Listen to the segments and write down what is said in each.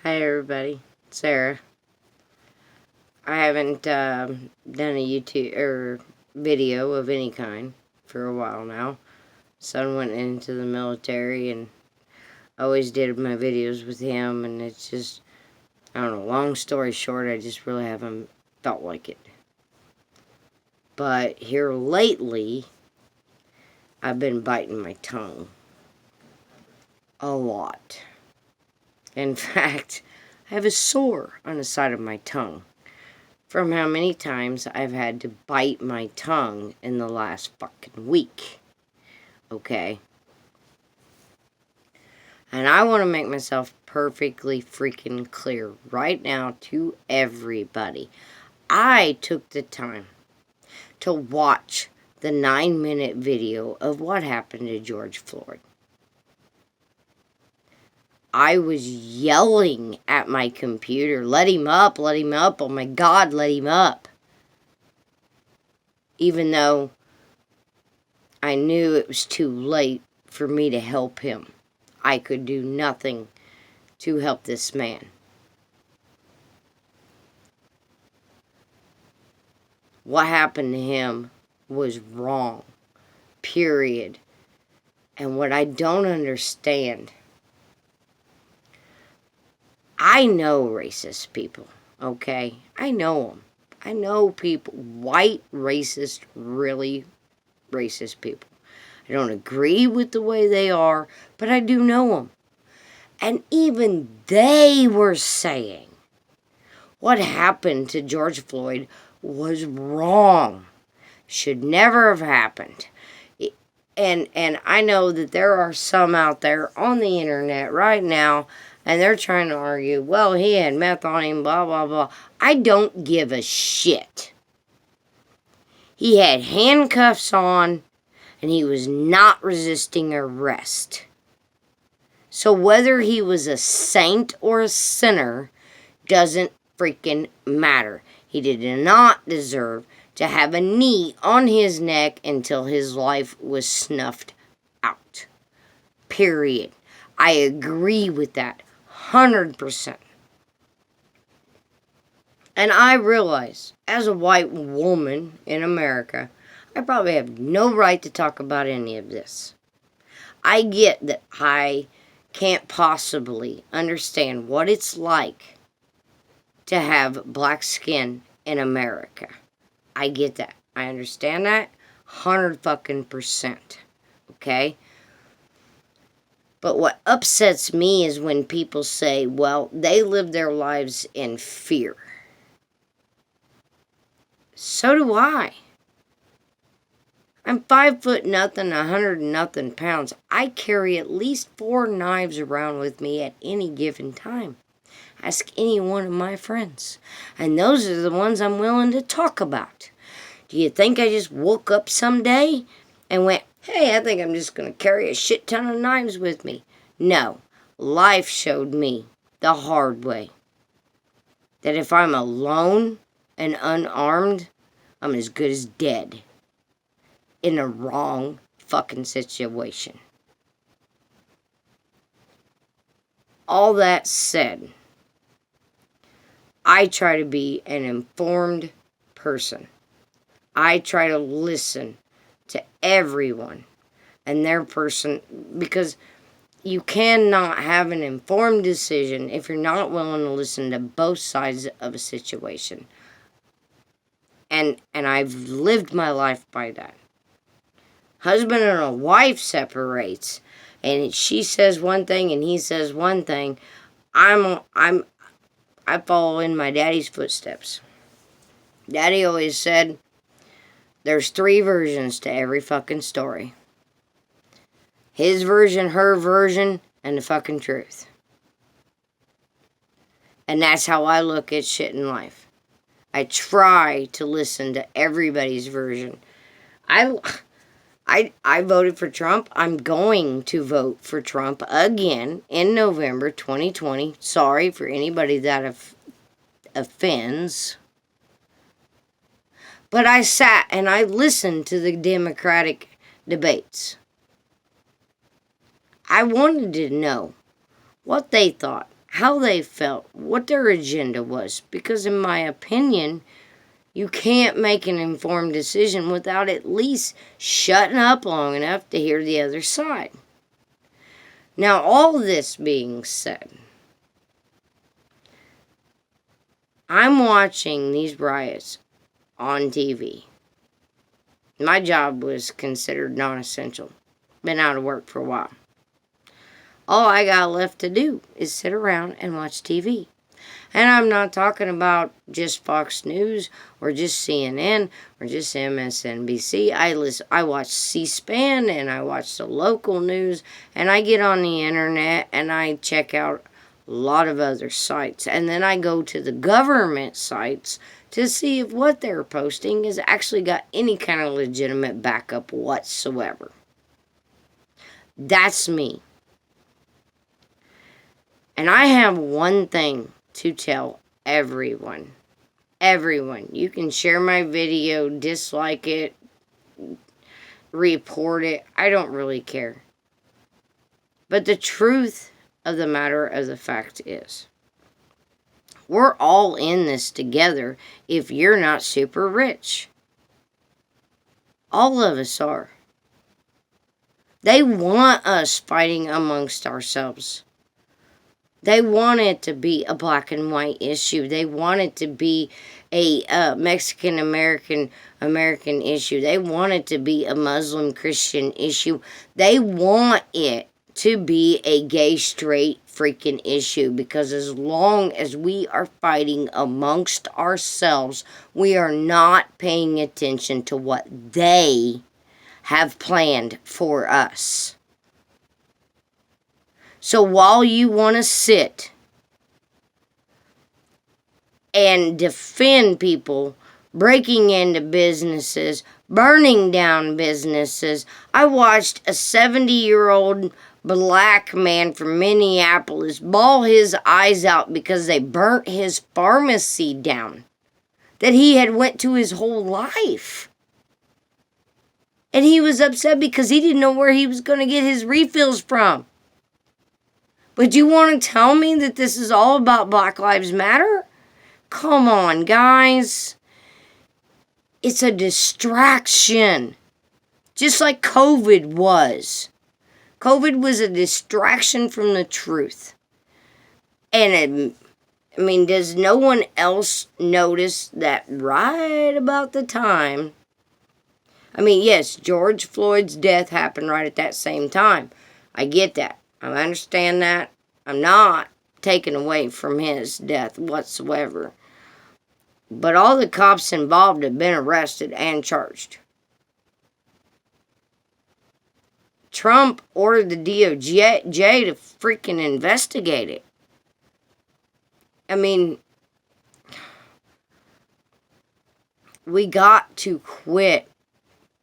Hi everybody, Sarah. I haven't done a YouTube or video of any kind for a while now. Son went into the military and I always did my videos with him, and it's just, I don't know, long story short, I just really haven't felt like it. But here lately, I've been biting my tongue a lot. In fact, I have a sore on the side of my tongue from how many times I've had to bite my tongue in the last fucking week. Okay? And I want to make myself perfectly freaking clear right now to everybody. I took the time to watch the 9-minute video of what happened to George Floyd. I was yelling at my computer, let him up, oh my God, let him up. Even though I knew it was too late for me to help him. I could do nothing to help this man. What happened to him was wrong, period. And what I don't understand, I know racist people, okay? I know them. I know people, white, racist, really racist people. I don't agree with the way they are, but I do know them. And even they were saying what happened to George Floyd was wrong. Should never have happened. And I know that there are some out there on the internet right now, and they're trying to argue, well, he had meth on him, blah, blah, blah. I don't give a shit. He had handcuffs on, and he was not resisting arrest. So whether he was a saint or a sinner doesn't freaking matter. He did not deserve to have a knee on his neck until his life was snuffed out. Period. I agree with that 100%. And I realize, as a white woman in America, I probably have no right to talk about any of this. I get that I can't possibly understand what it's like to have black skin in America. I get that. I understand that 100%. Okay? But what upsets me is when people say, well, they live their lives in fear. So do I. I'm 5'0" 100 pounds. I carry at least 4 knives around with me at any given time. Ask any one of my friends. And those are the ones I'm willing to talk about. Do you think I just woke up someday and went, hey, I think I'm just going to carry a shit ton of knives with me? No. Life showed me the hard way that if I'm alone and unarmed, I'm as good as dead in a wrong fucking situation. All that said, I try to be an informed person. I try to listen to everyone and their person, because you cannot have an informed decision if you're not willing to listen to both sides of a situation. And I've lived my life by that. Husband and a wife separates, and she says one thing and he says one thing. I follow in my daddy's footsteps. Daddy always said, there's 3 versions to every fucking story. His version, her version, and the fucking truth. And that's how I look at shit in life. I try to listen to everybody's version. I voted for Trump. I'm going to vote for Trump again in November 2020. Sorry for anybody that offends. But I sat and I listened to the Democratic debates. I wanted to know what they thought, how they felt, what their agenda was. Because in my opinion, you can't make an informed decision without at least shutting up long enough to hear the other side. Now, all this being said, I'm watching these riots on TV. My job was considered non-essential. Been out of work for a while. All I got left to do is sit around and watch TV. And I'm not talking about just Fox News or just CNN or just MSNBC. I watch C-SPAN and I watch the local news, and I get on the internet and I check out a lot of other sites. And then I go to the government sites to see if what they're posting has actually got any kind of legitimate backup whatsoever. That's me. And I have one thing to tell everyone. Everyone. You can share my video, dislike it, report it. I don't really care. But the truth of the matter of the fact is, we're all in this together if you're not super rich. All of us are. They want us fighting amongst ourselves. They want it to be a black and white issue. They want it to be a Mexican-American issue. They want it to be a Muslim-Christian issue. They want it to be a gay, straight freaking issue, because as long as we are fighting amongst ourselves, we are not paying attention to what they have planned for us. So while you want to sit and defend people breaking into businesses, burning down businesses, I watched a 70-year-old black man from Minneapolis bawl his eyes out because they burnt his pharmacy down that he had went to his whole life. And he was upset because he didn't know where he was going to get his refills from. But you want to tell me that this is all about Black Lives Matter? Come on, guys. It's a distraction. Just like COVID was. COVID was a distraction from the truth. And does no one else notice that right about the time? Yes, George Floyd's death happened right at that same time. I get that. I understand that. I'm not taking away from his death whatsoever. But all the cops involved have been arrested and charged. Trump ordered the DOJ to freaking investigate it. We got to quit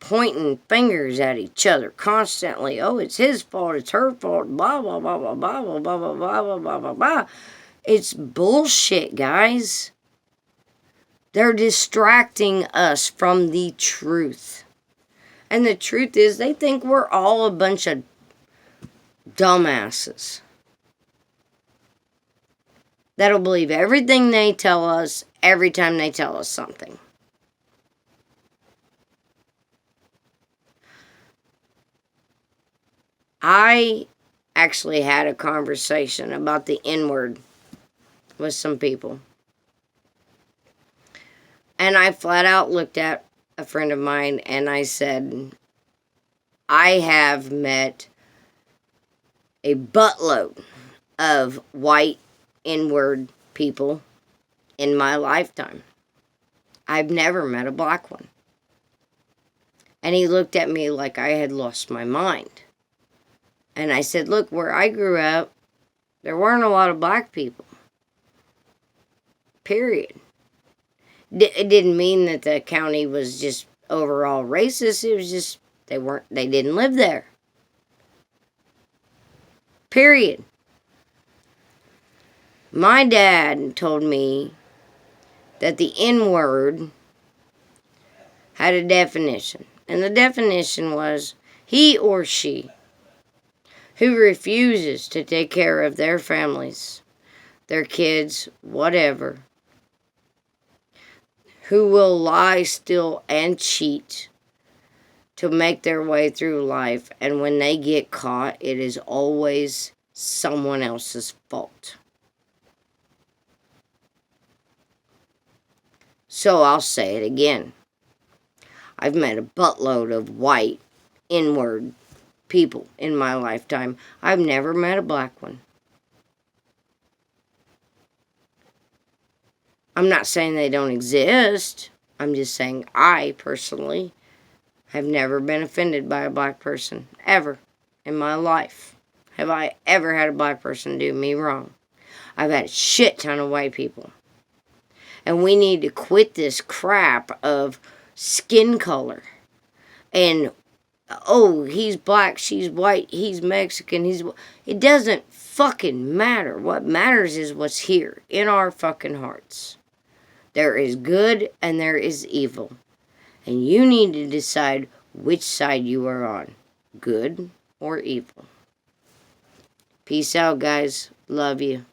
pointing fingers at each other constantly. Oh, it's his fault, it's her fault, blah, blah, blah, blah, blah, blah, blah, blah, blah, blah, blah, blah, blah. It's bullshit, guys. They're distracting us from the truth. And the truth is, they think we're all a bunch of dumbasses that'll believe everything they tell us every time they tell us something. I actually had a conversation about the N-word with some people. And I flat out looked at a friend of mine and I said, I have met a buttload of white N-word people in my lifetime. I've never met a black one. And he looked at me like I had lost my mind. And I said, look, where I grew up, there weren't a lot of black people. Period. It didn't mean that the county was just overall racist. It was just, they didn't live there. Period. My dad told me that the N-word had a definition. And the definition was, he or she who refuses to take care of their families, their kids, whatever, who will lie, steal, and cheat to make their way through life. And when they get caught, it is always someone else's fault. So I'll say it again. I've met a buttload of white, N-word people in my lifetime. I've never met a black one. I'm not saying they don't exist. I'm just saying I, personally, have never been offended by a black person, ever, in my life. Have I ever had a black person do me wrong? I've had a shit ton of white people. And we need to quit this crap of skin color. And, oh, he's black, she's white, he's Mexican, It doesn't fucking matter. What matters is what's here, in our fucking hearts. There is good and there is evil. And you need to decide which side you are on. Good or evil. Peace out, guys. Love you.